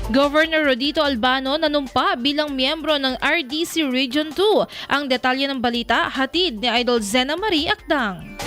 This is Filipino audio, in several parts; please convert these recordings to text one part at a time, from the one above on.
Governor Rodito Albano nanumpa bilang miyembro ng RDC Region 2. Ang detalye ng balita hatid ni Idol Zena Marie Akdang.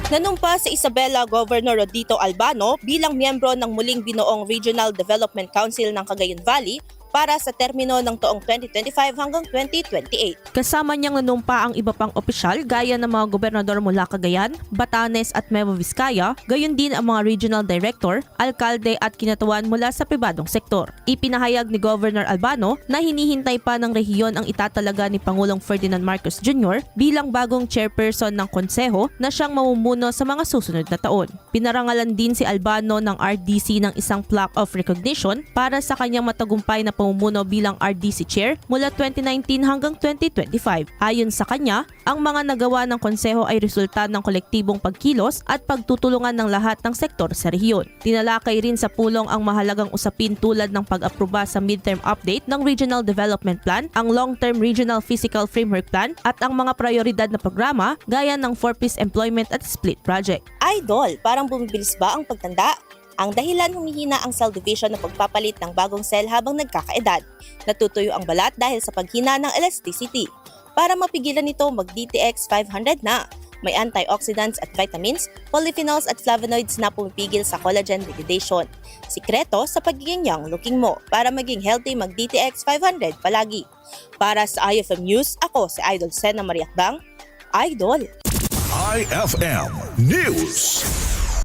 Nanumpa si Isabela Governor Rodito Albano bilang miyembro ng muling binuong Regional Development Council ng Cagayan Valley para sa termino ng taong 2025 hanggang 2028. Kasama niyang nanumpa ang iba pang opisyal gaya ng mga gobernador mula Cagayan, Batanes at Nueva Vizcaya, gayon din ang mga regional director, alkalde at kinatawan mula sa pribadong sektor. Ipinahayag ni Governor Albano na hinihintay pa ng rehiyon ang itatalaga ni Pangulong Ferdinand Marcos Jr. bilang bagong chairperson ng konseho na siyang mamumuno sa mga susunod na taon. Pinarangalan din si Albano ng RDC ng isang plaque of recognition para sa kanyang matagumpay na pamumuno bilang RDC Chair mula 2019 hanggang 2025. Ayon sa kanya, ang mga nagawa ng konseho ay resulta ng kolektibong pagkilos at pagtutulungan ng lahat ng sektor sa rehiyon. Tinalakay rin sa pulong ang mahalagang usapin tulad ng pag-aproba sa midterm update ng Regional Development Plan, ang Long-Term Regional Physical Framework Plan at ang mga prioridad na programa gaya ng 4-piece employment at split project. Idol, parang bumibilis ba ang pagtanda? Ang dahilan humihina ang cell division na pagpapalit ng bagong cell habang nagkakaedad. Natutuyo ang balat dahil sa paghina ng elasticity. Para mapigilan ito, mag-DTX 500 na. May antioxidants at vitamins, polyphenols at flavonoids na pumipigil sa collagen degradation. Sikreto sa pagiging young looking mo. Para maging healthy, mag-DTX 500 palagi. Para sa IFM News, ako si Idol Zena Marie Akdang. Idol! IFM News.